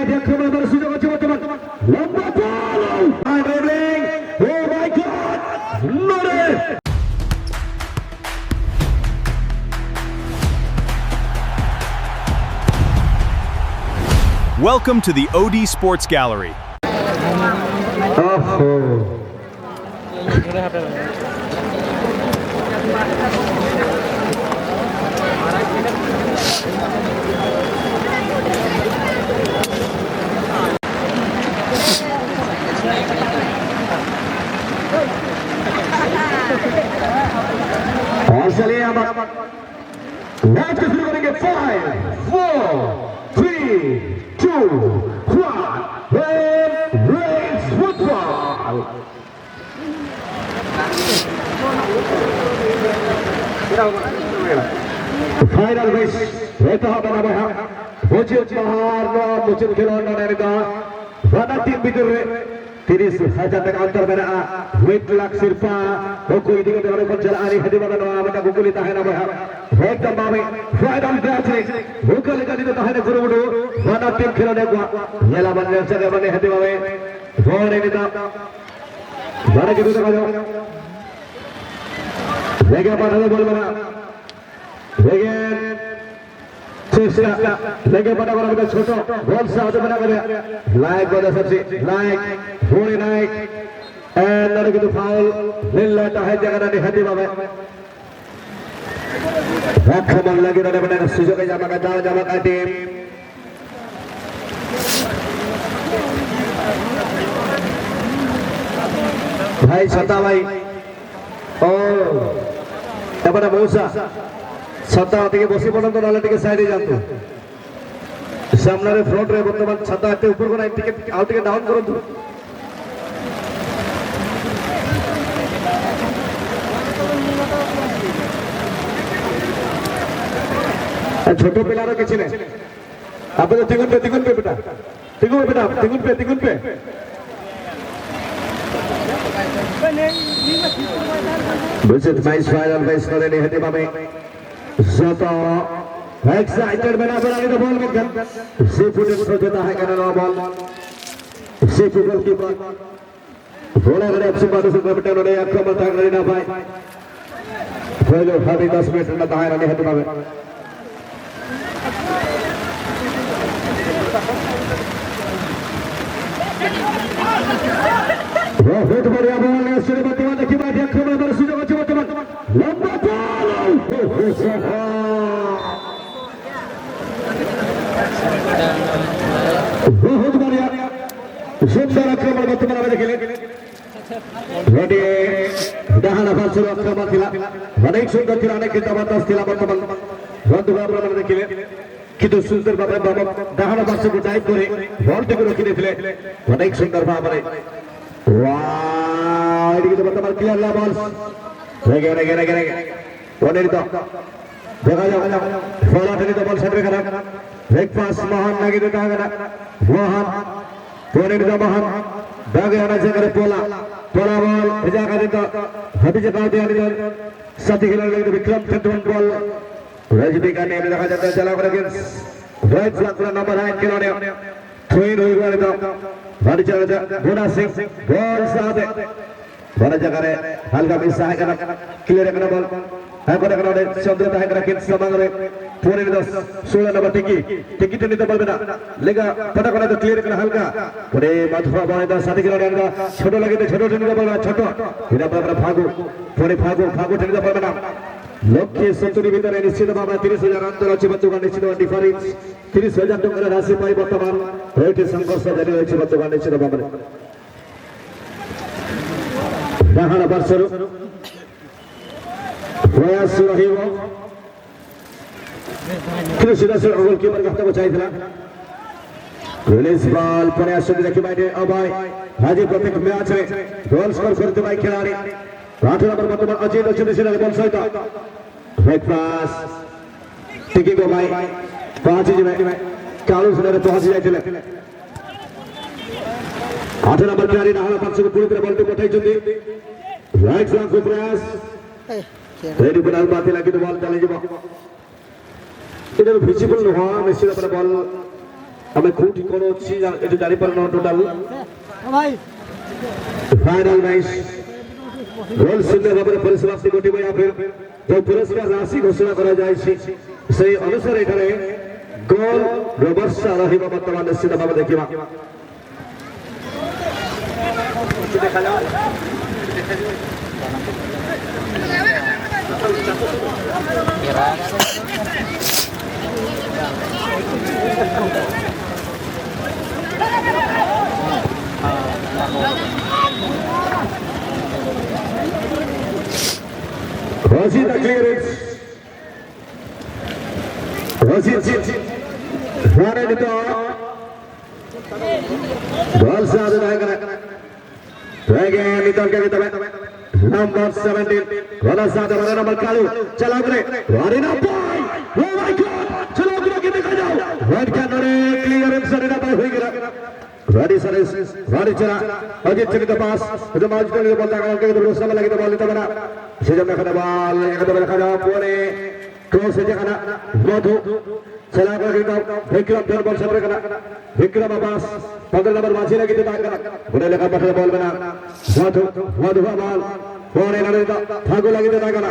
বাড়ি আক্রমণ করার সুযোগ আছে বর্তমান লম্বা বল ও মাই গড নরে Welcome to the OD Sports Gallery. चलिए अब मैच को शुरू करेंगे 5 4 3 2 1 रेस फुटबॉल फाइनल मैच रहता है बना हुआ मुझे बाहर मुझे खिलाना नहीं था वादा टीम भीतर 30,000 টাকা অন্তর বেড়া ওয়েট লাখ সিরপা ওকো এদিকে ধরে পঞ্চালি হেদি বাবা না আমরা গুগলি তাহেনা বহা একদম বাবে ফাইনাল ম্যাচ ওকলে গদি তাহেনা গুরুগুডু ওয়ানা টিম খেলনে গো নেলা বন্নে জায়গা বনে হেদি বাবে ধরে নিতা ধরে কি দেখা যাও জায়গা পাঠালে বলবে না দেখেন চেষ্টা लेके बड़ा बड़ा बड़ा छोटा बॉल से आगे बना कर लाइक बड़ा सबसे लाइक थोड़ी लाइक एंड लड़के तो फाउल मिल लेता है जगह ने हदी बाबा आक्रमण लगे रहने बड़ा सुजोग जामा का टीम भाई छता भाई ओ बड़ा मौसा छता থেকে বসে পড়ন্ত নালে থেকে সাইডে যান্ত সামনের ফ্রন্ট রে বর্তমান ছাতা একটা উপর করে টিকে আউট থেকে ডাউন করুন ছোট পিলারও কিছু নেই আপনাদের তিগুন পে বেটা তিগুন পে বুঝেন মাইস ফাইনাল বেস করে নি হেতে পাবে Zata excited बना the ball में गन सेफुट सोचता है करना बॉल सेफुट की बात बोला करे अच्छी बात से बेटा ने आक्रमण तक नहीं ना पाए पहले हाथी 10 मिनट में दाहिर ने हट पावे बहुत बढ़िया बॉल है श्रीमती वाला की बात आक्रमण पर सुजोग আছে বর্তমান লম্বা বল बहुत बढ़िया सुंदर आक्रमण बर्तमान में देखिए रेडी डाहाना फासुर आक्रमण थिला अनेक सुंदर थिला अनेक जबरदस्त थिला बर्तमान बंधु भाई देखिए किंतु सुंदर भावे बाबा डाहाना फासुर को डाइव करे बॉल टिक रखी दिले अनेक सुंदर भावे वाह एदिके बर्तमान क्लियर ला बॉल रेगे ওনের তো দেখা যাও ফলাটনি তো বল সেন্টারে করা এক পাস মহান লাগি তো কাগনা মহান ওনের তো মহান দাগে আনা জায়গায় পোলা বল জায়গা দিত হাতি যে কাউতে আনি সাথী খেলার লাগে বিক্রম চন্দ্রন বল রাজনীকা ने দেখা যাচ্ছে চালা করে রাইট ফ্ল্যাঙ্ক নাম্বার 8 খেলোয়াড় থ্রোইন হয়ে গেল তো ভারী চালা গোনা সিং বল সাথে बड़ा जगह रे हल्का मिस है करना क्लियर करना बॉल है करना रे शब्द है करना किस समंग रे पूरे 16 नंबर टिकी तो नहीं तो बॉल बना लेगा पता करना तो क्लियर करना हल्का पूरे मधुआ बॉल दा साथी खिलाड़ी का छोटो लगे तो छोटो टिनी तो बॉल छोटो फिर अपना फागु पूरे फागु टिनी तो बॉल बना लक्ष्य 70 ভিতরে নিশ্চিত ভাবে 30,000 অন্তর আছে বর্তমান নিশ্চিত ডিফারেন্স 30,000 টাকার রাশি পাই বর্তমান রয়েছে সংঘর্ষ জারি হয়েছে বর্তমান নিশ্চিত ভাবে ডাহানা বারসর প্রয়াস রহিব কৃষ্ণদাসের গোলকিপার কাছে চাইছিলা রিলিজ বল প্রয়াস দেখি বাইরে অভয় হাজি প্রত্যেক ম্যাচ রে গোল স্কোর করতে ভাই খেলোয়াড় 8 নম্বর বর্তমান অজিত অচিন্তের বল সহিত ব্রেক পাস টিকি গো ভাই পৌঁছি যাবে কালু সুন্দর পৌঁছি যাইছিল 8 নম্বর খেলোয়াড় ডাহানা বারসর পুরো বলটি পঠাইଛନ୍ତି राइट फ्लैंक को प्रयास रेडी पर बात लगी तो बॉल चले যাব এটা ভিজিবল নয় নিশ্চিত আপনারা বল আমি কোটি করছি এটা জানি পারো না টোটাল फाइनल मैच गोल सुंदर भाବରେ ପରିସମାପ୍ତି ଘଟିବ या फिर जो पुरस्कार राशि घोषणा करा जायछि सेही अनुसार एठारे गोल व्यवस्था रहिब वर्तमान निश्चित भाव देखिबा देखा जाओ Rashid clearance. Rashid Rane dito. Ball sa atin ay kanak. Again dito ang kita ba? Number 17. Wala sa atin wala number kalu. Chalo kre. Rane na boy. Oh my God. Chalo kre kita kaya. Red card clearance sa nila pa hui kira. Ready service, ready चला, अजित चली तो पास, जो मार्च के लिए बोलता है कि तो दूसरा वाला की तो बॉल लेता बना, सीजन में खड़ा बॉल, एक तो बड़ा खड़ा पूरे क्रॉस से जगह ना, मधु चला कर गिरता, विक्रम फिर बॉल सेपरेट करना, विक्रम पास, 15 नंबर माची लगी तो ताक करना, बुरे लेकर बैठे बॉल बना, मधु का बॉल, बोले ना लेता, ठाकुर लगी तो ताक करना,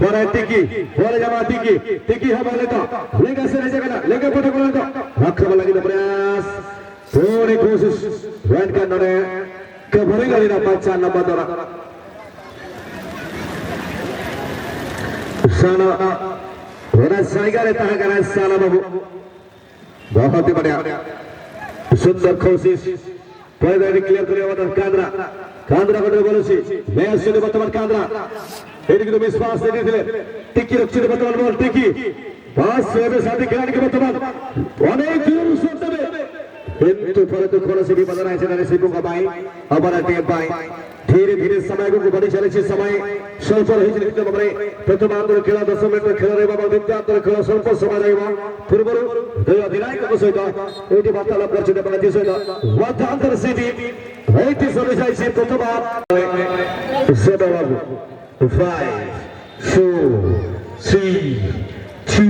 बोले टिकी, बोले जमा टिकी है बॉल लेता, लेकर से जगह ना, लेकर बैठे बॉल लेता, आखिर लगी तो प्रयास पूरी कोशिश रन करने ने कबरी गली ना 5 नंबर द्वारा साना होना साइगा रहता है करना साना बाबू बहुत ही बढ़िया सुंदर कोशिश पहले क्लियर करे वाला कांद्रा को बोलो सी मैं सुने वर्तमान कांद्रा एडिक तो विश्वास दे दिले टिकी रक्षित वर्तमान बॉल टिकी पास से साथी खिलाड़ी के वर्तमान अनेक दूर सुनते में किंतु परंतु थोड़ा से भी बदला है ना सिपो का बाई अबर टेप बाई धीरे-धीरे समय को बड़ी चले समय स्वल्प रही जितने बबरे प्रथमांतर खेला 10 मिनट खेल रे बाबा द्वितीयांतर खेल स्वल्प समय जाइबा पूर्वरु दुई अधिनायक को सहित एटी वार्तालाप करछिते बांग्लादेश सहित मध्यांतर सिटी एटी सर्विस से प्रथम सेवा बाबू 5 4 3 2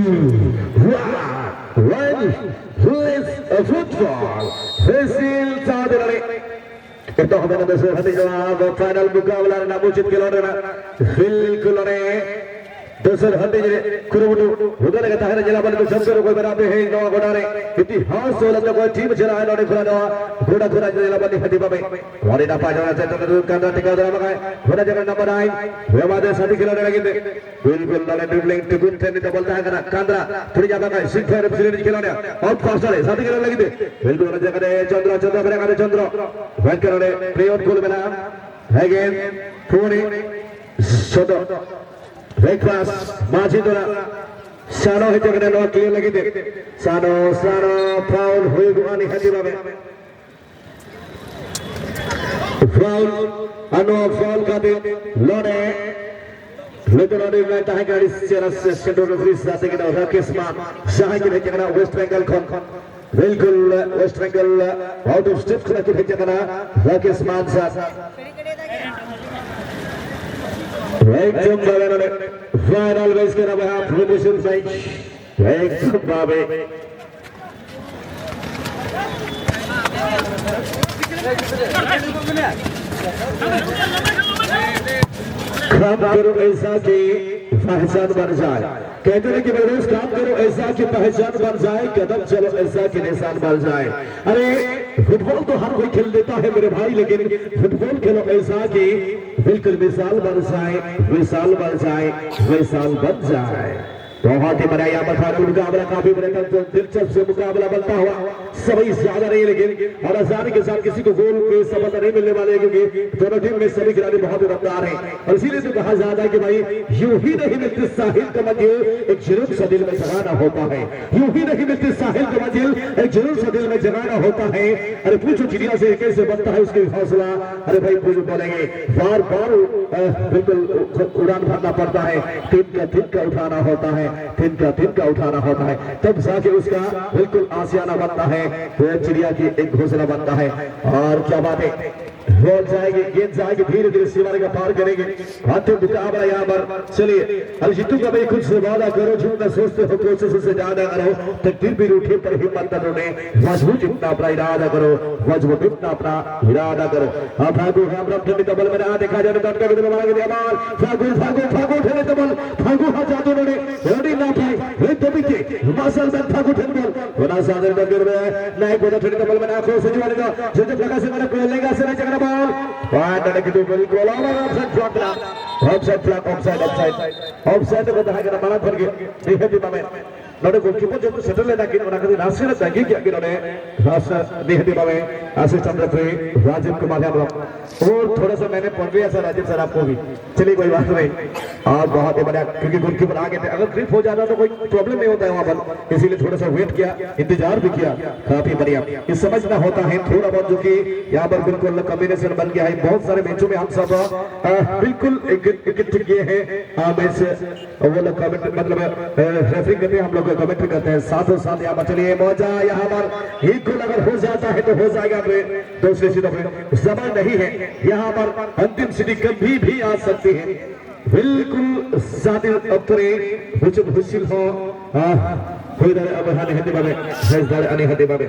1 Who's a football? Brazil Saudari. Ito kami na sa hati sa final mukawala na namusit kilona na बिल्कुल ने दूसरे हड्डी कुरुमुटु उधर के ताहरे जिला बने तो शंकर कोई बराबर है नौ गोडारे इतिहास वाला तो कोई टीम चला है नौने खुला घोड़ा घोड़ा जिला बने हड्डी बाबे वाली ना पाजा से तो कांदा टिका दरा मगाए घोड़ा जगह नंबर 9 व्यवादे साथी खिलाड़ी लगे बिल्कुल लाले ड्रिबलिंग टिकुन टेन तो बोलता है करा कांद्रा थोड़ी ज्यादा का सिक्स फायर प्लेयर खिलाड़ी आउट फास्ट है साथी खिलाड़ी लगे बिल्कुल जगह चंद्र बने का चंद्र बैट करे प्लेयर गोल बना अगेन पूरी छोटो breakfast माजी दोरा सानो है जगह नो क्लियर लगी दे सानो फाउल हुई गुआनी हदी बाबे फाउल अनो फाउल का दे लोने लेकिन लोने में ताहे गाड़ी चेरा से सेंटर रेफरी साथे के राकेश मान सहाय के जगह वेस्ट बंगाल खन बिल्कुल West Bengal out of step के जगह राकेश मान साथ एकदम बाबे फाइनल मैच के रहा है प्रमोशन मैच एकदम बाबे काम करो ऐसा कि पहचान बन जाए कहते हैं कि रोज काम करो ऐसा कि पहचान बन जाए कदम चलो ऐसा कि निशान बन जाए अरे फुटबॉल तो हर कोई खेल लेता है मेरे भाई लेकिन फुटबॉल खेलो ऐसा कि बिल्कुल मिसाल बन जाए बहुत ही बड़ा यहाँ पर मुकाबला काफी बड़ा दिलचस्प मुकाबला बनता हुआ सभी ज्यादा नहीं लेकिन और आसानी के साथ किसी को गोल के सफलता नहीं मिलने वाले क्योंकि दोनों टीम में सभी खिलाड़ी बहुत ही रफ्तार हैं और इसीलिए तो कहा जाता है कि भाई यूं ही नहीं मिलती साहिल का मंजिल एक जुनून सा दिल में जगाना होता है यूं ही नहीं मिलती साहिल का मंजिल एक जुनून सा दिल में जगाना होता है अरे पूछो चिड़िया से कैसे बनता है उसके हौसला अरे भाई पूछो बोलेंगे बार बार बिल्कुल उड़ान भरना पड़ता है तिनका उठाना होता है तिनका उठाना होता है तब जाके उसका बिल्कुल आशियाना बनता है चिड़िया की एक घोंसला बनता है और क्या बात है बॉल जाएगी, गेंद जाएगी, धीरे धीरे सीमा का पार करेंगे। हाथों मुकाबला यहाँ पर। चलिए अब जीतू का भाई खुद से वादा करो, जितना सोचते हो कोशिश से ज्यादा करो, तकदीर भी रूठे पर हिम्मत न रोने, मजबूत इतना अपना इरादा करो, मजबूत इतना अपना इरादा करो। अब फागु हम ठंडी डबल में आ देखा जाए डट के मारा गया बॉल। फागु फागु फागु ठंडी डबल, फागु हाथ जादू ने रेडी ना पाई, वे तो बीते मासल में फागु ठंडी बॉल बना सादर डगर में नहीं बोला ठंडी डबल में आंखों से जुआ लेगा, जो लगा से मैंने कोलेगा से नहीं चकरा बॉल वाट लगे तो बिल्कुल ऑफसाइड फ्लैग ना, offside flag, offside offside offside को कहा गया मारा कर गया डिफेंसिव में नोडे गोलकीपर जो सेटल लेता कि उन्होंने कभी रास्ते में तंगी किया कि उन्होंने रास्ता डिफेंसिव में असिस्टेंट रेफरी राजीव कुमार यादव और थोड़ा सा मैंने पढ़ लिया सर राजीव सर आपको भी। चलिए कोई बात नहीं, आप बहुत ही बढ़िया, क्योंकि गोलकीपर आगे थे, अगर ग्रिप हो जाता तो कोई प्रॉब्लम नहीं होता है वहां पर, इसीलिए थोड़ा सा वेट किया, इंतजार भी किया, काफी बढ़िया। ये समझना होता है थोड़ा बहुत, जो कि यहाँ पर बिल्कुल कॉम्बिनेशन बन गया है। बहुत सारे मैचों में हम सब बिल्कुल इकट्ठे किए हैं मैच, वो लोग मतलब रेफरिंग करते हैं, हम लोग कमेंट भी करते हैं साथों साथ। यहाँ पर चलिए मौजा, यहाँ पर एक गोल अगर हो जाता है तो हो जाएगा, दूसरे सीटों पर समय नहीं है, यहाँ पर अंतिम सीढ़ी कभी भी आ सकती है। बिल्कुल साथी अतरे हुचुक हुसिल हो कोई दारे अब हाने हते बाबे हेज दारे आने हते बाबे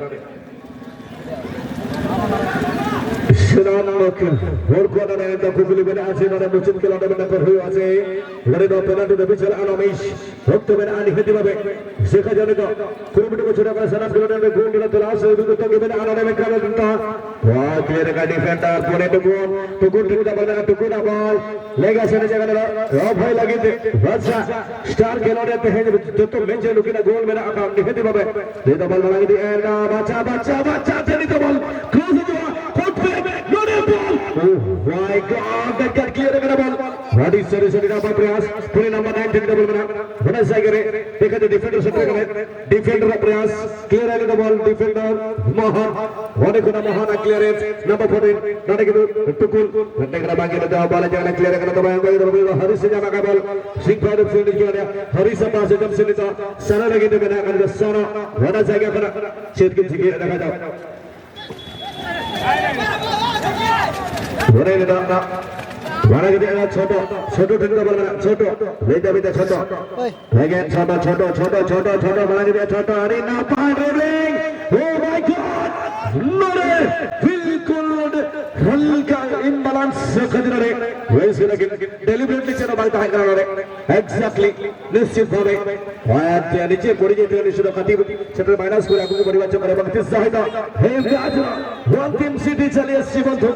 Sinan Mokil, Workwater and the Kukuliban Asin and the Muchin Kilometer for who was a very open to the Mitchell Anamish, October and Hitibabe, Seka Janaka, Kurubu Churaka, Sana Kuruban, the Gundula, the last of the Togiban Anamic Kavata, Clear defender, put it to go to go to the Banana to Kuna ball, Legas and Jagana, Rob Lagit, Vaza, Star Kelon at the head of the Venture looking at gold medal, the Hitibabe, the Balagi and Bacha, the ball, close the door. My God, that got clear again ball. What is serious again by Prayas? Put number 9 double mana. What is Sagare? Take the defender center. Defender of Prayas. Clear again the ball. Defender Mahan. What is Mahan clearance? Number 14. Not a good Tukul. And take the back in the ball and clear again the ball. Harisa Ball. Sing by the field area. Harisa passes up Sinita. Sana again the Bena and the Sana. What is Sagara? Chekin Siki. छोटो छोटो ठंडा बना छोटो बेटा बेटा छोटो again छोटो छोटो छोटो छोटो छोटो बना दिया छोटो अरे ना पार ड्रिबलिंग ओ माय गॉड नोरे बिल्कुल हल्का इम्बैलेंस खजरा रे वैसे लेकिन डेलिबरेटली चलो बात है करा रे एग्जैक्टली निश्चित भावे वायत नीचे पड़ी जेते निश्चित खतीब सेटर माइनस को आगू को बड़ी बच्चा करे वक्त सहायता हे राजा अंतिम सीधी चली 80 बंधु